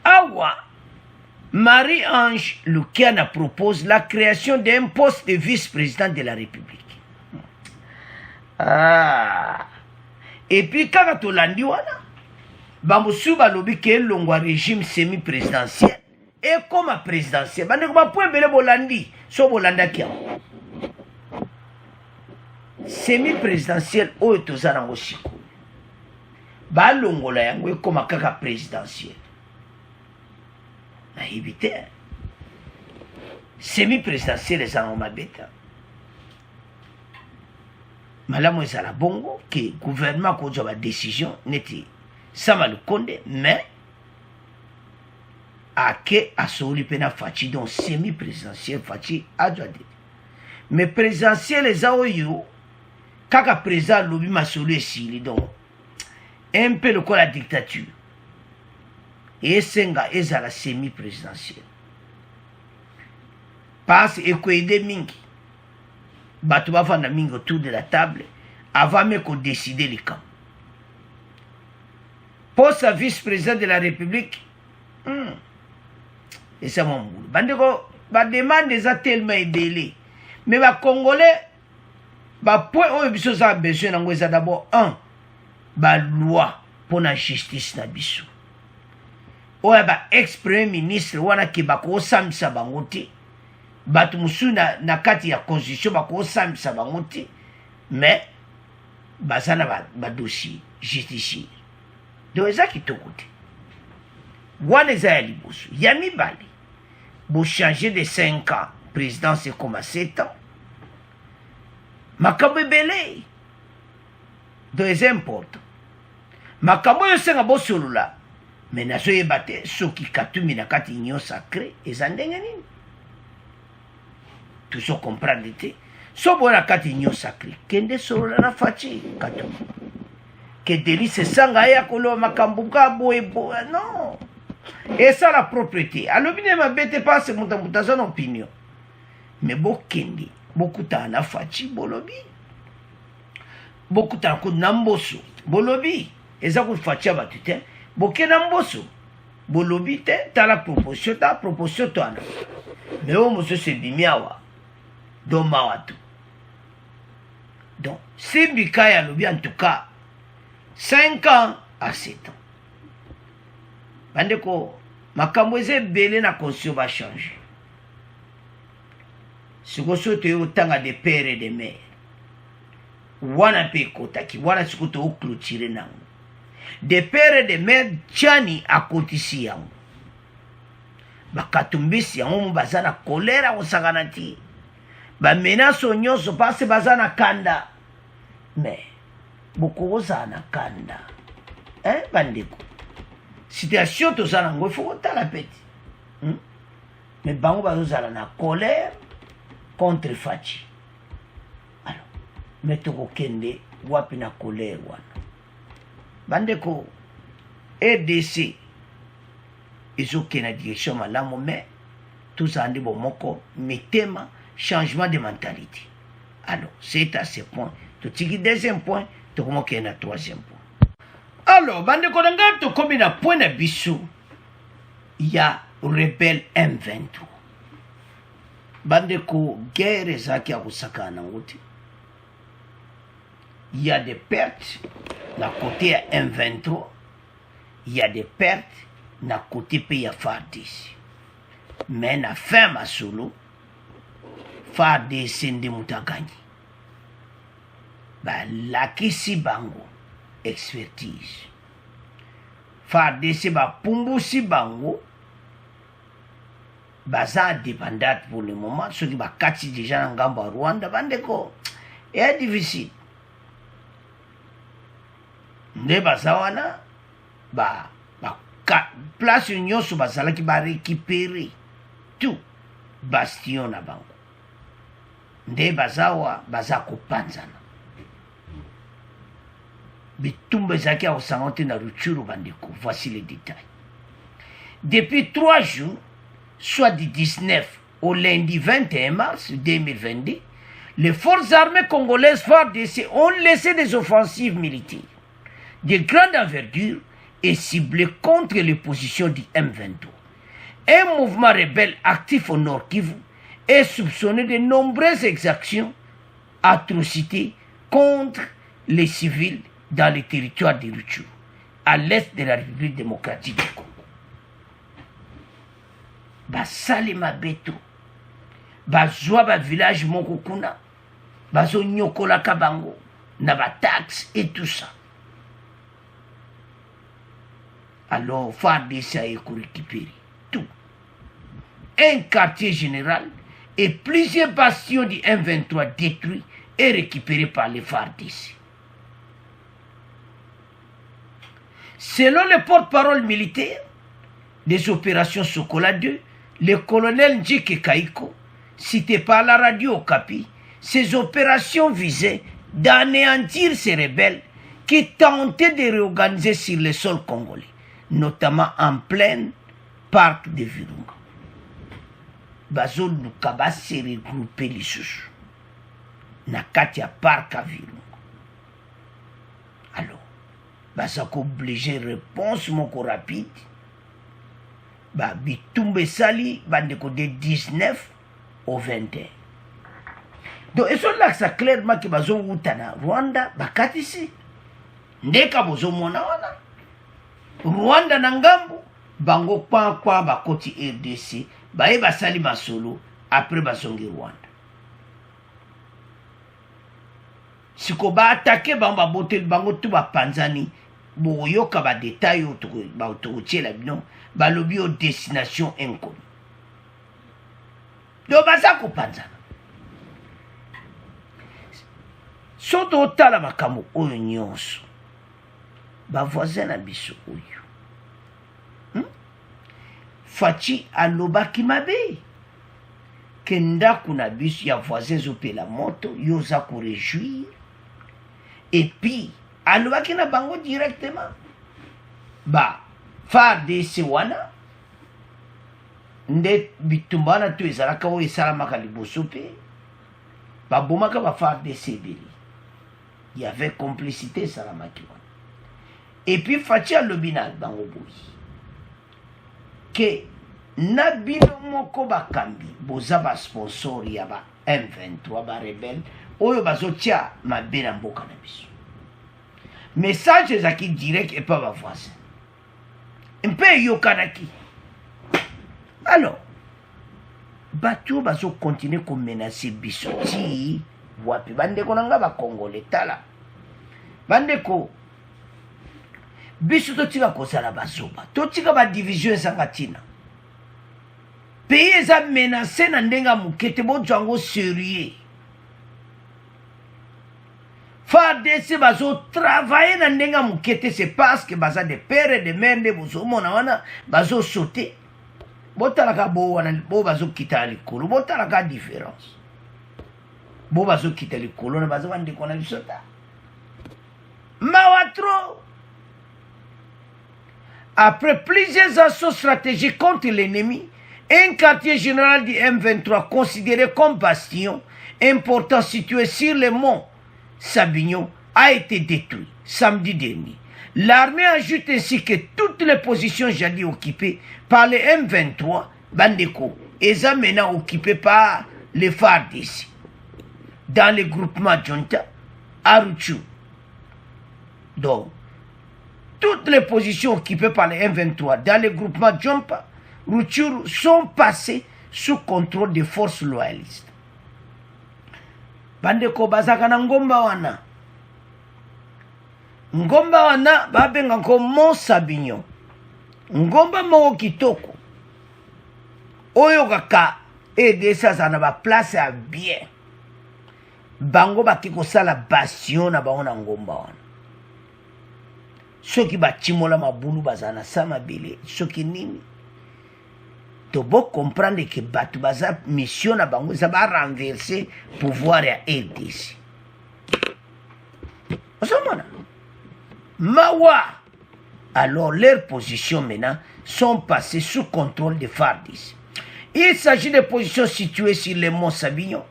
awa Marie-Ange Lukiana propose la création d'un poste de vice-président de la République. Et puis kaka tolandi wana bamosusu balobi ke elongwa régime semi-présidentiel et comme présidentiel bandeko bapoint ebele bolandi so bolandaki yango semi-présidentiel oyo toza nango sikoyo balongola yango ekoma kaka présidentiel nayebi te semi-présidentiel eza nango mabeta malamu ezala bongo ke gouvernement kozwa badécision neti Sama Lukonde mais ake asoli mpe na faci donc semi-présidentiel faci azwa te mais présidentiel eza oyo kaka président alobi masolo esili donc un peu lokola dictature esenga ezala semi-présidentiel parce ekoyede mingi bato bavanda mingi autour de la table avant me kodécider likambo poste à vice-président de la République eza mwa mbulu bandeko bademande eza tellement ebele mais bacongolais bapoint oyo biso oza besoin nango eza d'abord baloi mpo na justice na biso oyo ba-ex-premier ministre wana ke bakosambisa bango te bato mosusu na kati ya constitution bakosambisa bango te mais baza na badossier justicier donc eza kitoko te wana eza ya liboso ya mibale bochange de 5 ans présidence ekoma 7 ans makambo ebele donc eza important makambo oyo esenga bosolola me nazoyeba te soki katumbi na kati union sacré eza ndenge nini tozocomprendre te so boya na kati union sacré kende solola na faci katumbi que Délice Sanga ya kolo makambuka boye boye non. Et ça la propriété. Alors bien ma bête pas c'est mon son opinion. Mais bokende beaucoup na fachi bolobi. Beaucoup ta ko namboso bolobi. Eza ko fachi abatute. Bokena mboso. Bolobi te ta la proposition toi. Mais au monsieur c'est bimiawa. Do mawatu. Donc, si Bikaya lobi en tout cas 5 ans à 7 ans. Bandeko, makambo eze belé na conscience va changer. Si vous souhaitez autant de pères et de mères, wana pe kotaki, wana sikoto au clôturer nango. Des pères et de mères, tchani à kotisi yango. Bakatumbisi yango bazana kolera osaganati. Ba menace nyonso passe bazana kanda. Mais beaucoup na kanda. Hein bandeko. Situation to zana ngo faut ta la peti. Mais bango bazala na colère contre Fachi. Alors, metoko kende wapi na colère wana. Bandeko RDC ils ont qu'une direction malamu mais tout ça andi bomoko metema changement de mentalité. Alors, c'est à ce point. Tu tiki deuxième point, tu comment qu'il y a un troisième point. Alors, bande konangato comme na point na biso, il y a rebelle M23. Bande ko guerre zaki ya kusaka na ngote. Il y a des pertes na côté ya M23, il y a des pertes na côté pays ya FARDC. Mais na fin masolo FARDC ndi mutaganyi. Ba lakisi bango expertise. FARDC ba pumbusi bango baza dépendante pour le moment. Ceux qui ba kati déjà en Gamba Rwanda bandeko est difficile. Ne baza wana ba place union sur basala qui ba récupérer tout bastion na bango. Nde bazawa baza kopanzana. Bitumbe zaki a osangote na Rutshuru bandeko. Voici les détails. Depuis 3 jours, soit du 19 au lundi 21 mars 2022, les forces armées congolaises FARDC ont laissé des offensives militaires de grande envergure et ciblées contre les positions du M23. Un mouvement rebelle actif au Nord Kivu est soupçonné de nombreuses exactions, atrocités contre les civils dans les territoires de Rutshuru, à l'est de la République démocratique du Congo. Basalema beto, bazwa ba village mokokuna, bazo nyokola kabango, na ba taxes et tout ça. Alors, FARDC a récupéré tout. Un quartier général et plusieurs bastions du M23 détruits et récupérés par les FARDC. Selon le porte-parole militaire des opérations Sokola 2, le colonel Njike Kaiko, cité par la radio Okapi, ces opérations visaient d'anéantir ces rebelles qui tentaient de réorganiser sur le sol congolais, notamment en plein parc de Virunga. Bazo Lukaba s'est regroupé les sous. Nakatia parc à Virunga. Alors, baza obligé réponse moko rapide. Ba bitumbe sali bandeko de 19 au 21. Donc et là ça clairement que bazo utana Rwanda bakatisi. Ndeka bozo mona wana. Rwanda na ngambu bango kwa bakoti RDC baye basali masolo après basongi Rwanda. Siko ba attaquer bamba botel bango tu ba panzani boyoka ba détail ba autoroutier bino ba lobi au destination inconnue. Do baza ko panzana. Soto tala makamu oyo nyonso. Ba voisin na biso oyo. Fachi alobaki mabe. Kenda kuna biso ya voisin zopela moto yoza ko réjouir. Et puis, alobaki na bango directement ba FARDC wana nde bitumba wana to ezalaka oyo esalamaka liboso mpe babomaka ba FARDC ebele. Il y avait complicité esalamaki wana. Et puis Fachi alobi na bango boyi ke na bino moko bakambi boza basponsor ya ba M23 barebele oyo bazotia mabe na mboka na biso. Message ezaki direct epa bavoisin mpe eyokanaki. Alors bato bazokontinue komenase biso ti wapi. Bandeko na nga bakongole tala bandeko biso totika kozala bazoba totika badivision ezanga ntina. Pays eza menase na ndenge moke te bozwa yango sérieux. FARDC bazotravaille na ndenge moke te, c'est parce que baza de père et de mère nde bozomona wana bazosaute. Botalaka bo wana bo bazokita likolo, botalaka différence. Bo bazokita likolo na bazo bandeko na biso ta mawa trop. Après plusieurs assauts stratégiques contre l'ennemi, un quartier général du M23 considéré comme bastion important situé sur le mont Sabignon a été détruit samedi dernier. L'armée ajoute ainsi que toutes les positions jadis occupées par les M23, Bandeko, et maintenant occupées par les FARDC dans le groupement Djonta, Aruchu. Donc, toutes les positions occupées par les M23 dans le groupement Djompa, Rutshuru sont passées sous contrôle des forces loyalistes. Bandeko bazaka na ngomba wana. Ngomba wana babenga ko Mont Sabignon. Ngomba moko kitoko. Oyo kaka edesa sana ba place à bien. Bango bakiko sala bastion na bango na ngomba wana. Soki batimola mabulu bazana sama bele, soki nini. To bo comprendre que batu baza mission na bango ça va renverser pouvoir ya RDC. Osomona. Mawa. Alors leurs positions maintenant sont passées sous contrôle des FARDC. Il s'agit de positions situées sur le mont Sabignon,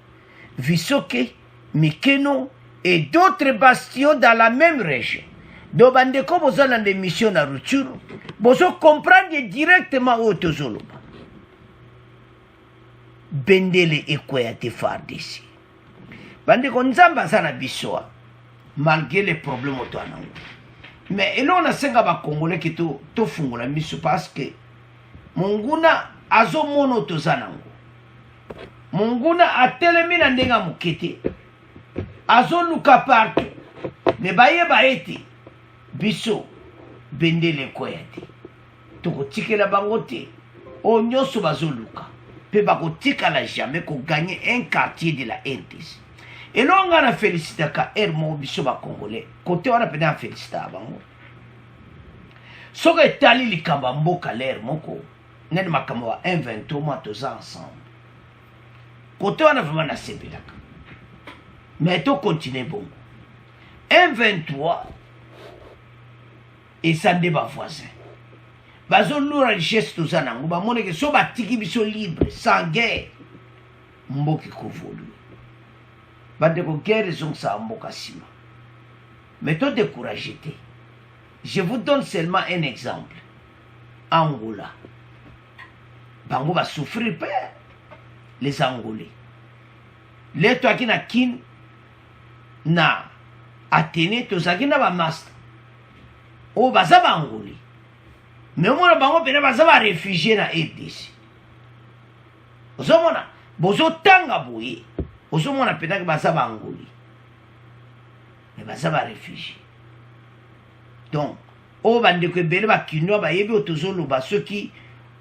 Visoke, Mikeno et d'autres bastions dans la même région. Donc bandeko boza dans des missions na Rutshuru, bozo comprendre directement au tozoloba. Bendele ekweyate FARDC. Bandeko nzamba sana bisoa malgré les problèmes auto anango. Mais et là on a senga ba congolais qui to fungola miso parce que monguna azo mono to zanango. Monguna atelemi na ndenga mukete. Azo luka partout. Mais baye baeti biso bendele ekweyate. Toko tikela bangote o nyoso bazo luka. Pe bakotika la jamais ko gagner un quartier de la RDC. Et là on a félicité ka ermo biso ba congolais. Côté on a pena félicité bango. Soka etali likamba mboka l'air moko. Nene makambo wa M23 mois toza ensemble. Côté on a vraiment na sebelaka. Mais to continuer bon. M23 et ça débat voisin. Bazo loura richesse toza nango ba moneke so batiki biso libre sans guerre. Mboki kovolu. Bandeko guerre sont sa mboka sima. Mais to découragé. Je vous donne seulement un exemple. Angola. Bango va souffrir père. Les Angolais. Les toi qui na kin na Athénée tozaki na ba master. O baza ba Angolais. Mais on a bango pena baza ba réfugié na RDC. Ozomona bozo tanga boye. Ozomona pena baza ba Angolais. Mais baza ba réfugié. Donc, o bandeko ebele ba kinwa ba yebi otozolo ba soki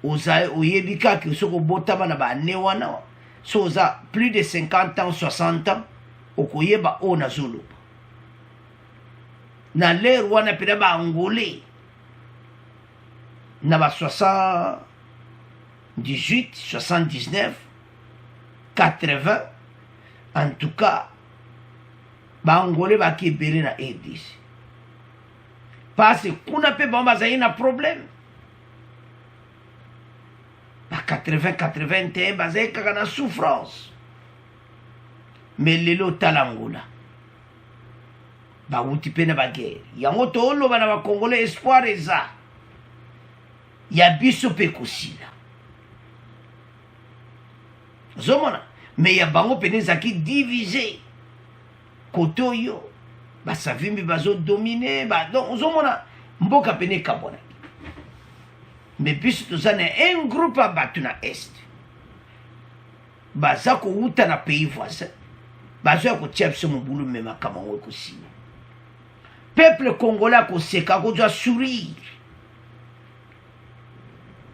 oza oyebi kaki soko botama na ba ne wana so oza plus de 50 ans 60 ans okoyeba o na zolo na l'air wana pena ba Angolais na ba 78 79 80 en tout cas ba Angolais ba ki ebele na RDC. parce que kuna pe bango bazali na problème ba 80-81 bazali kaka na souffrance mais lelo tala Angola bauti mpe na baguerre yango tooloba na bakongolais espoir eza ya biso mpe kosila ozomona me ya bango pene ezalaki divise kote oyo basavimbi bazodomine donc ozomona mboka pene ekabwanaki me biso toza na un groupe ya bato na est baza kowuta na pays voisin bazoya kotia biso mobulu me makambo yango ekosila peuple congolais akoseka akozwa sourire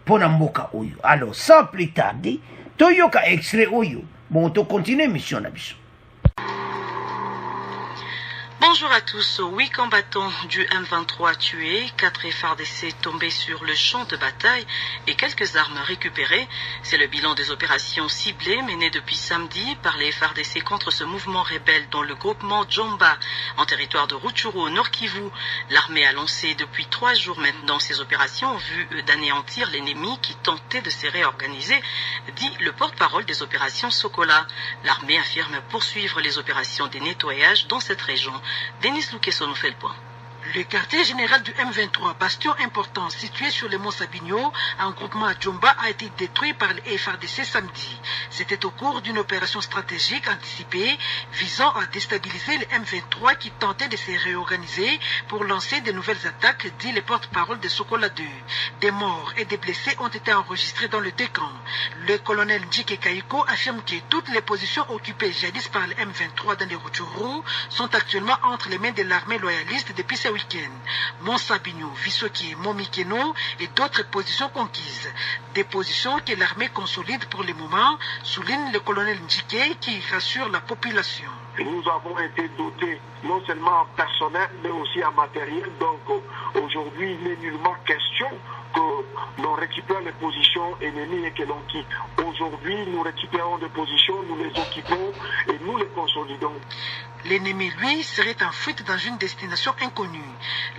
mpo na mboka oyo. Alors sans plus tarder toyoka extrait oyo bon tocontinue mission na biso. Bonjour à tous. 8 combattants du M23 tués, 4 FARDC tombés sur le champ de bataille et quelques armes récupérées. C'est le bilan des opérations ciblées menées depuis samedi par les FARDC contre ce mouvement rebelle dans le groupement Djomba en territoire de Rutshuru au Nord Kivu. L'armée a lancé depuis 3 jours maintenant ces opérations en vue d'anéantir l'ennemi qui tentait de se réorganiser, dit le porte-parole des opérations Sokola. L'armée affirme poursuivre les opérations de nettoyage dans cette région. Denis Lukeso nous fait le point. Le quartier général du M23, bastion important situé sur le mont Sabinho, en groupement à Djomba, a été détruit par les FARDC samedi. C'était au cours d'une opération stratégique anticipée visant à déstabiliser le M23 qui tentait de se réorganiser pour lancer de nouvelles attaques, dit le porte-parole de Sokola 2. Des morts et des blessés ont été enregistrés dans le décamp. Le colonel Njike Kaiko affirme que toutes les positions occupées jadis par le M23 dans les Rutshuru sont actuellement entre les mains de l'armée loyaliste depuis ce week-end. Mont-Sabinho, Visoki, Momikeno et d'autres positions conquises. Des positions que l'armée consolide pour le moment, souligne le colonel Njike qui rassure la population. Nous avons été dotés non seulement en personnel mais aussi en matériel. Donc aujourd'hui, il n'est nullement question que l'on récupère les positions ennemies et que l'on quitte. Aujourd'hui, nous récupérons des positions, nous les occupons et nous les consolidons. L'ennemi, lui, serait en fuite dans une destination inconnue.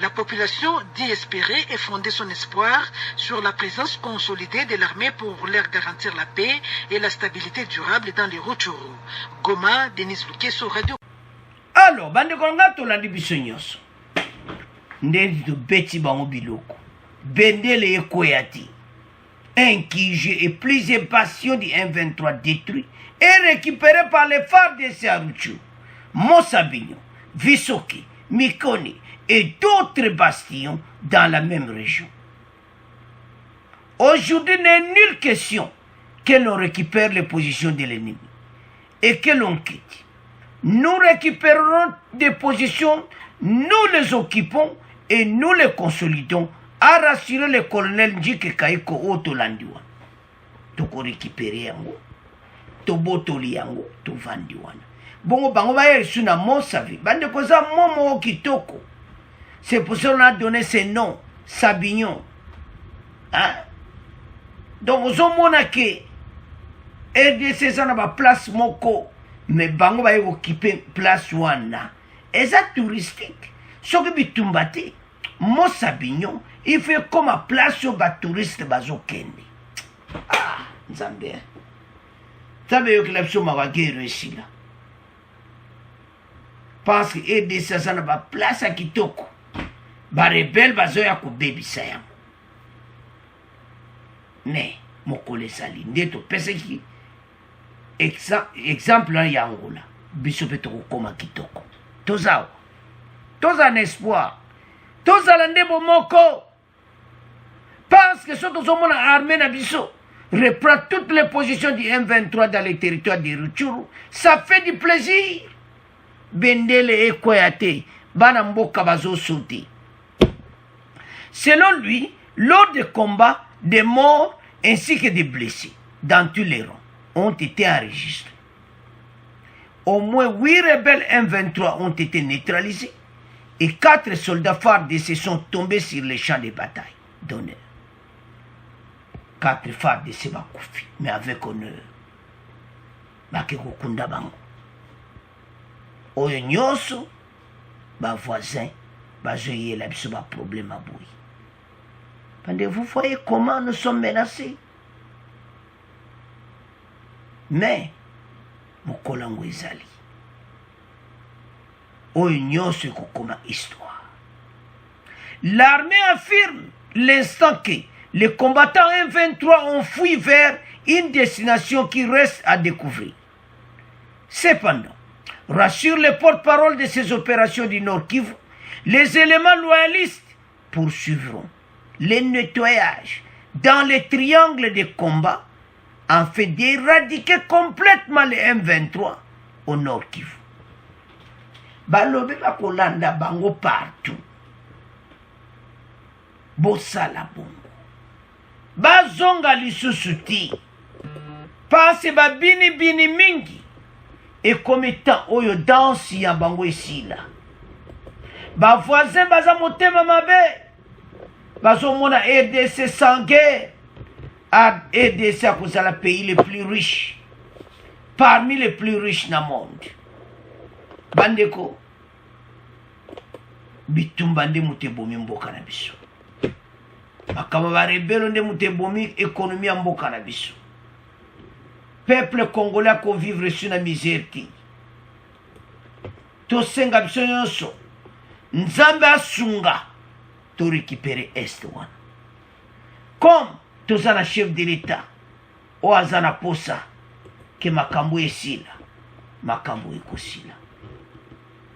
La population dit espérer et fonder son espoir sur la présence consolidée de l'armée pour leur garantir la paix et la stabilité durable dans les Rutshuru. Goma, Denis Lukeso, Radio. Alors, bande konga tolandi biso nyonso. Ndendi tobeti bango biloko. Bendele ekoyati. Un Kije et plusieurs bastions du M23 détruits et récupérés par les FARDC à Rutshuru, Mont-Sabinho, Visoki, Mikoni et d'autres bastions dans la même région. Aujourd'hui, il n'est nulle question que l'on récupère les positions de l'ennemi et que l'on quitte. Nous récupérerons des positions, nous les occupons et nous les consolidons, a rassuré le colonel Njike Kaiko Otolandiwa. Toko récupérer yango, to botoli yango, to vandiwana. Bongo bango baye suna Monsavi, bande koza momo kitoko. C'est pour ça qu'on a donné ce nom, Sabignon. Hein? Donc, aux hommes qui RDC ça n'a pas place moko, mais bango baye occuper place wana. Et ça touristique. Ce qui est tumbate, Mont Sabignon, il fait comme à place sur les touristes bazokende. Ah, Zambia. Ça veut dire que l'option m'a guéri ici là. Parce que RDC ça n'a pas place à Kitoko. Ba rebelle bazoya ko bebisa yango. Mais mokole sali ndeto pese ki exemple ya Angola biso pe to koma kitoko. Toza un espoir. Toza la ndebo moko. Parce que soto zomona armée na biso reprend toutes les positions du M23 dans les territoires de Rutshuru, ça fait du plaisir. Bendele ekoyate bana mboka bazo sauter. Selon lui, lors des combats, des morts ainsi que des blessés dans tous les rangs ont été enregistrés. Au moins 8 rebelles M23 ont été neutralisés et 4 soldats FARDC sont tombés sur les champs de bataille d'honneur. 4 FARDC bakoufi, mais avec honneur. Bakeko kunda bango. Oyo nyonso, ba voisin, bazoye la biso ba problème à boui. Pendant vous voyez comment nous sommes menacés. Mais mokolango ezali. Oyo nyonso ekokoma histoire. L'armée affirme l'instant que les combattants M23 ont fui vers une destination qui reste à découvrir. Cependant, rassure les porte-parole de ces opérations du Nord Kivu, les éléments loyalistes poursuivront les nettoyages dans les triangles de combat afin d'éradiquer complètement les M23 au Nord Kivu. Balobi bakolanda bango partout. Bosala bongo. Bazonga lisusu ti. Pase babini bini mingi. Et comme étant oyo dansi ya bango esila. Ba voisin baza motema mabe. Bazo mona RDC sans guerre. RDC a cause le pays le plus riche. Parmi les plus riches dans le monde. Bandeko. Bitumba nde mutebomi mboka na biso. Makama ba rebelo nde mutebomi économie ya mboka na biso. Peuple congolais ko vivre sur la misère ti. To senga biso nyonso. Nzambe asunga to récupérer est wana. Comme tozana chef de l'État o azana posa ke makambo esila. Makambo ekosila.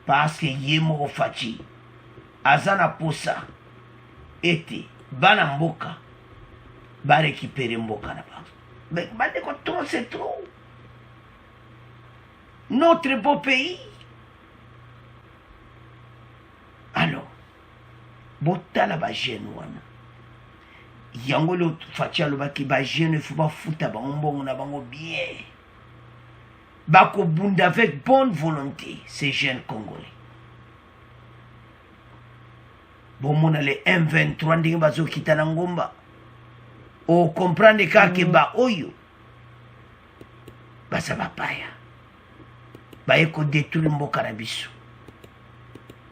Parce que yemo ofati azana posa ete bana mboka ba récupérer mboka na ba. Mais trop c'est trop. Notre beau pays. Alors, botala ba jeune wana. Yango lo fatia lo baki ba jeune faut ba futa ba mbongo na bango bien. Bako bunda avec bonne volonté ces jeunes congolais. Bon mona les M23 ndinga bazo kitana ngomba. O comprendre que ba oyo basa bapaya ba eko détruire mboka na biso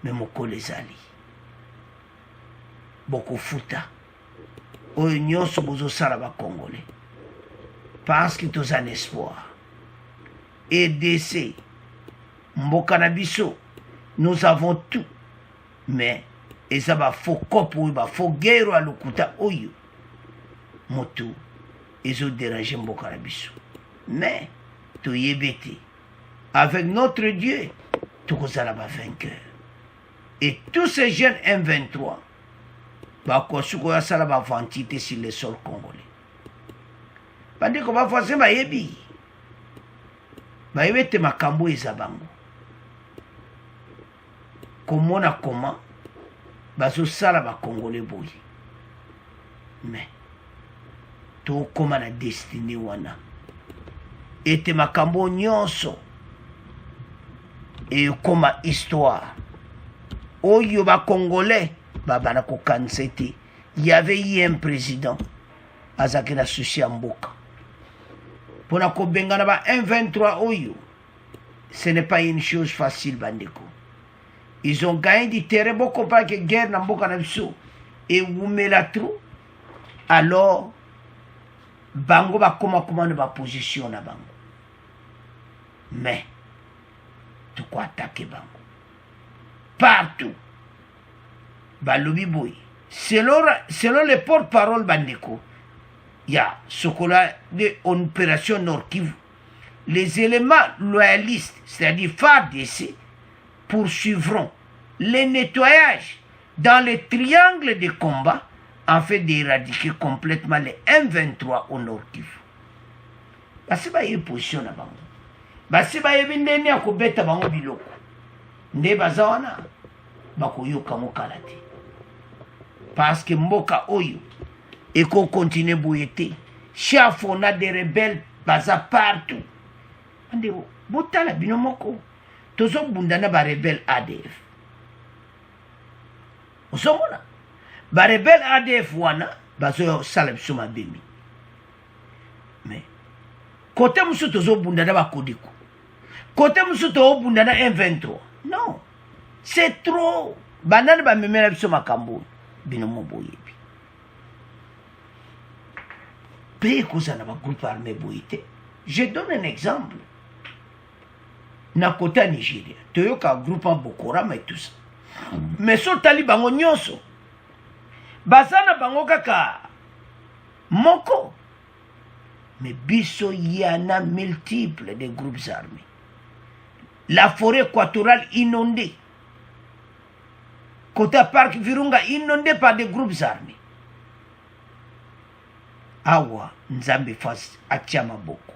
mais moko lezali boko futa oyo nyonso bozo sala ba congolais parce que tous un espoir EDC mboka na biso nous avons tout mais eza ba faux kopo ba faux guerre à lokuta oyo moto ezo déranger mboka na biso mais to yebete avec notre Dieu tokozala ba vainqueur et tous ces jeunes M23 ba kosuko ya sala ba vantité sur le sol congolais bandeko ba voisin ba yebi ba yebete makambo eza bango komona comment bazo sala ba congolais boy mais to koma na destiny wana ete makambo nyonso e koma histoire oyo ba congolais bana ko kansete il y avait eu un président azaki na souci ya mboka pona ko bengana ba M23 oyo ce n'est pas une chose facile bandeko ils ont gagné du terrain beaucoup pas que guerre na mboka na biso et wumela trop alors bango ba comment ba position na bango mais tu quoi attaquer bango partout balobi boy selon les porte-parole bandeko il y a ce qu'on a de opération Nord Kivu les éléments loyalistes c'est-à-dire FARDC poursuivront les nettoyages dans les triangles de combat afin d'éradiquer complètement les M23 au Nord Kivu. Basi ba ye position na bango. Basi ba ye bindeni ya kobeta bango biloko. Nde bazawana bakoyoka mokala te. Parce que mboka oyo eko continue boyete. Chef on a des rebelles baza partout. Ande botala bino moko. Tozo bundana ba rebelle ADF. Osomona ba rebelle ADF wana bazo salab suma bimi mais côté musu tozo bundana ba kodiko côté musu to bundana M23 non c'est trop banani bamemela biso makambo bino moboyebi pe kozala na bagroupe armé boye te. Je donne un exemple. Na kota Nigeria toyoka groupe Boko Haram et tout ça, mais so tali bango nyonso bazana bango kaka moko, mais biso yana multiple de groupes armés. La forêt équatoriale inondée, Kota Park Virunga inondée par des groupes armés. Awa nzambe fasi atia maboko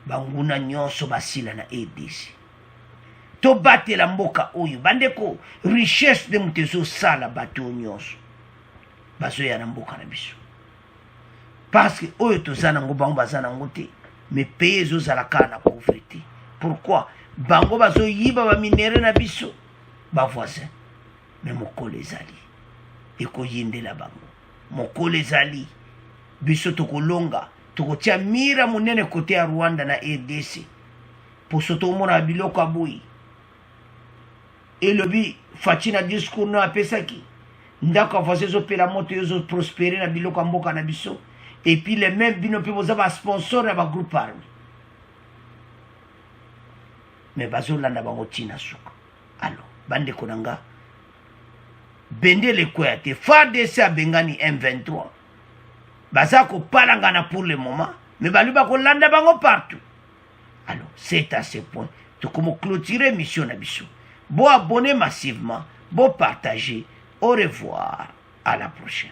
banguna nyonso basila na ADC to batela mboka oyo bandeko richesse de mutezo sala bato nyonso bazo ya na mboka na biso parce que oyo tozana ngo bango bazana ngo te mais pays zo zala kana pauvreté. Pourquoi bango bazo yiba ba minere na biso ba voisin mais mokolo ezali eko yindela bango mokolo ezali biso tokolonga tokotia mira munene kote ya Rwanda na ADC poso tomona biloko aboyi elobi fatina discours na apesaki ndako avance ezopela moto ezo prospérer na biloko mboka na biso et puis les mêmes bino pe boza ba sponsor na ba groupe armé mais bazolanda bango tina suka. Alors bande konanga bendele kwa te FARDC abengani M23 baza ko palangana pour le moment mais baluba ko landa bango partout. Alors c'est à ce point to comme clôturer mission na biso. Bon abonner massivement, bon partager. Au revoir, à la prochaine.